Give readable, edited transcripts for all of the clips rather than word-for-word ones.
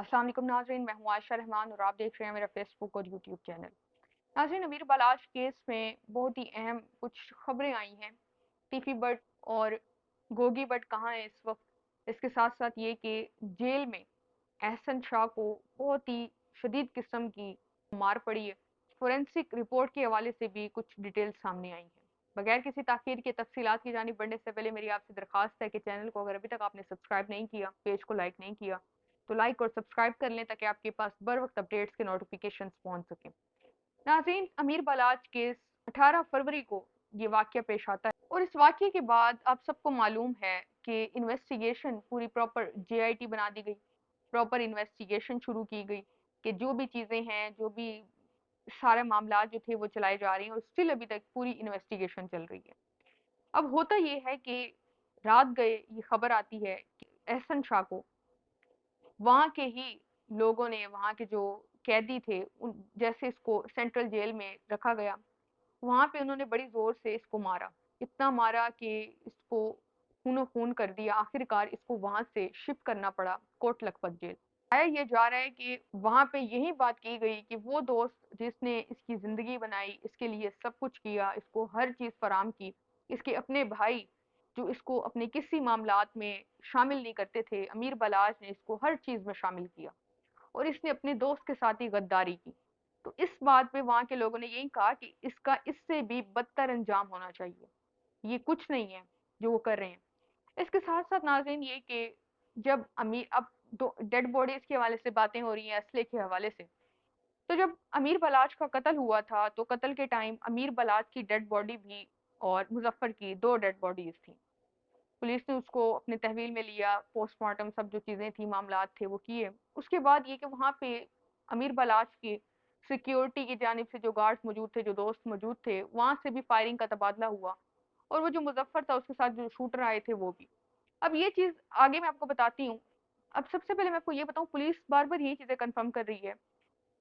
अस्सलाम वालेकुम नाज़रीन, मैं हूँ आयशा रहमान और आप देख रहे हैं मेरा फेसबुक और यूट्यूब चैनल। नाज़रीन, अमीर बलाच केस में बहुत ही अहम कुछ खबरें आई हैं। टीफी बट और गोगी बट कहाँ है इस वक्त। इसके साथ साथ ये कि जेल में एहसन शाह को बहुत ही शदीद किस्म की मार पड़ी है। फोरेंसिक रिपोर्ट के हवाले से भी कुछ डिटेल्स सामने आई हैं। बगैर किसी ताखीर के तफसीलात की जानिब बढ़ने से पहले मेरी आपसे दरखास्त है कि चैनल को अगर अभी तक आपने सब्सक्राइब नहीं किया, पेज को लाइक नहीं किया, तो लाइक और सब्सक्राइब कर लें ताकि आपके पास बर वक्त अपडेट्स के नोटिफिकेशन पहुंच सकें। नाज़रीन, अमीर बलाच केस 18 फरवरी को ये वाक़या पेश आता है और इस वाक़ये के बाद आप सबको मालूम है कि इन्वेस्टिगेशन पूरी प्रॉपर जेआईटी बना दी गई। प्रॉपर इन्वेस्टिगेशन शुरू की गई कि जो भी चीज़ें हैं, जो भी सारे मामला जो थे वो चलाए जा रहे हैं और स्टिल अभी तक पूरी इन्वेस्टिगेशन चल रही है। अब होता ये है कि रात गए ये खबर आती है कि एहसन शाह को वहाँ के ही लोगों ने, वहाँ के जो कैदी थे उन जैसे इसको सेंट्रल जेल में रखा गया, वहाँ पे उन्होंने बड़ी जोर से इसको मारा। इतना मारा कि इसको खूनो खून कर दिया। आखिरकार इसको वहाँ से शिफ्ट करना पड़ा कोट लखपत जेल। बताया ये जा रहा है कि वहाँ पे यही बात की गई कि वो दोस्त जिसने इसकी जिंदगी बनाई, इसके लिए सब कुछ किया, इसको हर चीज फराम की, इसके अपने भाई जो इसको अपने किसी मामलात में शामिल नहीं करते थे, अमीर बलाज ने इसको हर चीज में शामिल किया और इसने अपने दोस्त के साथ ही गद्दारी की। तो इस बात पे वहां के लोगों ने यही कहा कि इसका इससे भी बदतर अंजाम होना चाहिए। ये कुछ नहीं है जो वो कर रहे हैं। इसके साथ साथ नाज़रीन ये कि जब अमीर अब दो डेड बॉडीज के हवाले से बातें हो रही हैं, असले के हवाले से, तो जब अमीर बलाच का कत्ल हुआ था तो कत्ल के टाइम अमीर बलाच की डेड बॉडी भी और मुजफ्फर की दो डेड बॉडीज थी। पुलिस ने उसको अपने तहवील में लिया, पोस्टमार्टम सब जो चीज़ें थी, मामलात थे वो किए। उसके बाद ये कि वहाँ पे अमीर बलाच की सिक्योरिटी की जानिब से जो गार्ड्स मौजूद थे, जो दोस्त मौजूद थे, वहाँ से भी फायरिंग का तबादला हुआ और वो जो मुजफ्फर था उसके साथ जो शूटर आए थे वो भी। अब ये चीज़ आगे मैं आपको बताती हूँ। अब सबसे पहले मैं आपको ये बताऊँ, पुलिस बार बार यही चीज़ें कंफर्म कर रही है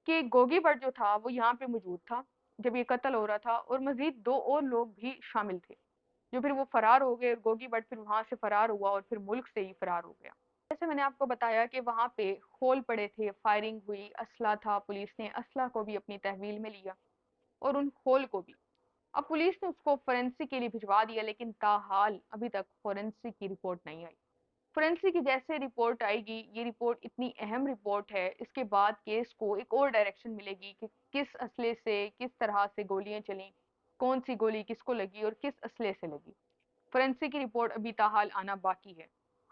कि गोगी भट्ट जो था वो यहाँ पे मौजूद था जब ये कत्ल हो रहा था और मजीद दो और लोग भी शामिल थे जो फिर वो फरार हो गए और गोगी भट्ट फिर वहां से फरार हुआ और फिर मुल्क से ही फरार हो गया। जैसे मैंने आपको बताया कि वहां पे होल पड़े थे, फायरिंग हुई, असला था, पुलिस ने असला को भी अपनी तहवील में लिया और उन होल को भी। अब पुलिस ने उसको फोरेंसिक के लिए भिजवा दिया लेकिन ताहाल अभी तक फोरेंसिक की रिपोर्ट नहीं आई। फोरेंसिक की जैसे रिपोर्ट आएगी, ये रिपोर्ट इतनी अहम रिपोर्ट है, इसके बाद केस को एक और डायरेक्शन मिलेगी कि किस असले से किस तरह से गोलियां चली, कौन सी गोली किसको लगी और किस असले से लगी। फोरेंसिक की रिपोर्ट अभी ताहाल आना बाकी है।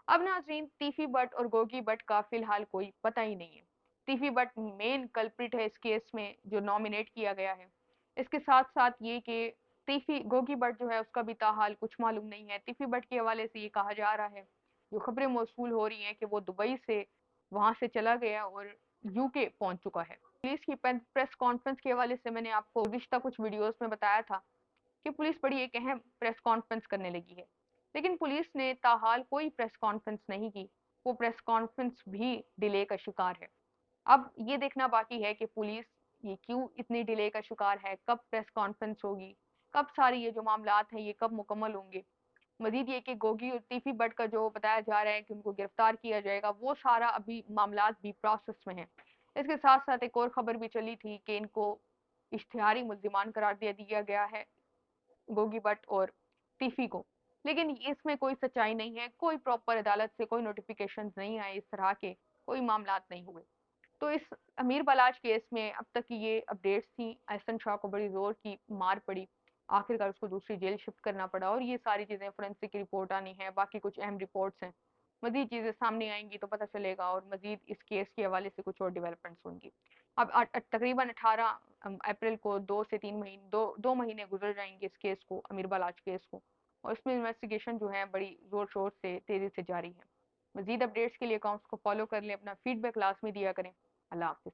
अब नाजरीन, तीफी बट और गोगी बट का फिलहाल कोई पता ही नहीं है। तीफी बट मेन कल्प्रिट है इस केस में जो नॉमिनेट किया गया है। इसके साथ साथ ये कि तीफी गोगी बट जो है उसका भी ताहाल कुछ मालूम नहीं है। तीफी बट के हवाले से ये कहा जा रहा है, जो खबरें मौसूल हो रही हैं, कि वो दुबई से वहां से चला गया और यूके पहुंच चुका है। पुलिस की प्रेस कॉन्फ्रेंस के हवाले से मैंने आपको गुज़िश्ता कुछ वीडियोस में बताया था कि पुलिस बड़ी एक अहम प्रेस कॉन्फ्रेंस करने लगी है, लेकिन पुलिस ने ताहाल कोई प्रेस कॉन्फ्रेंस नहीं की। वो प्रेस कॉन्फ्रेंस भी डिले का शिकार है। अब ये देखना बाकी है कि पुलिस ये क्यों इतनी डिले का शिकार है, कब प्रेस कॉन्फ्रेंस होगी, कब सारी ये जो मामलात हैं ये कब मुकम्मल होंगे। मजीद ये कि गोगी और तीफी बट का जो बताया जा रहा है कि उनको गिरफ्तार किया जाएगा, वो सारा अभी मामलात भी प्रोसेस में है। इसके साथ साथ एक और खबर भी चली थी कि इनको इश्तिहारी मुल्जिमान करार दे दिया गया है, गोगी भट्ट और तीफी को। लेकिन इसमें कोई सच्चाई नहीं है, कोई प्रॉपर अदालत से कोई नोटिफिकेशन नहीं आए, इस तरह के कोई मामलात नहीं हुए। तो इस अमीर बलाच केस में अब तक की ये अपडेट्स थी। एहसन शाह को बड़ी जोर की मार पड़ी, आखिरकार उसको दूसरी जेल शिफ्ट करना पड़ा और ये सारी चीजें फोरेंसिक की रिपोर्ट आनी है, बाकी कुछ अहम रिपोर्ट्स हैं। मजीद चीजें सामने आएंगी तो पता चलेगा और मजीद इस केस के हवाले से कुछ और डेवलपमेंट्स होंगी। अब तकरीबन 18 अप्रैल को 2 महीने गुजर जाएंगे इस केस को, अमीर बलाच केस को, और इसमें इन्वेस्टिगेशन जो है बड़ी जोर शोर से तेजी से जारी है। मजीद अपडेट्स के लिए अकाउंट्स को फॉलो कर लें, अपना फीडबैक लाजमी दिया करें। अल्लाह हाफिज़।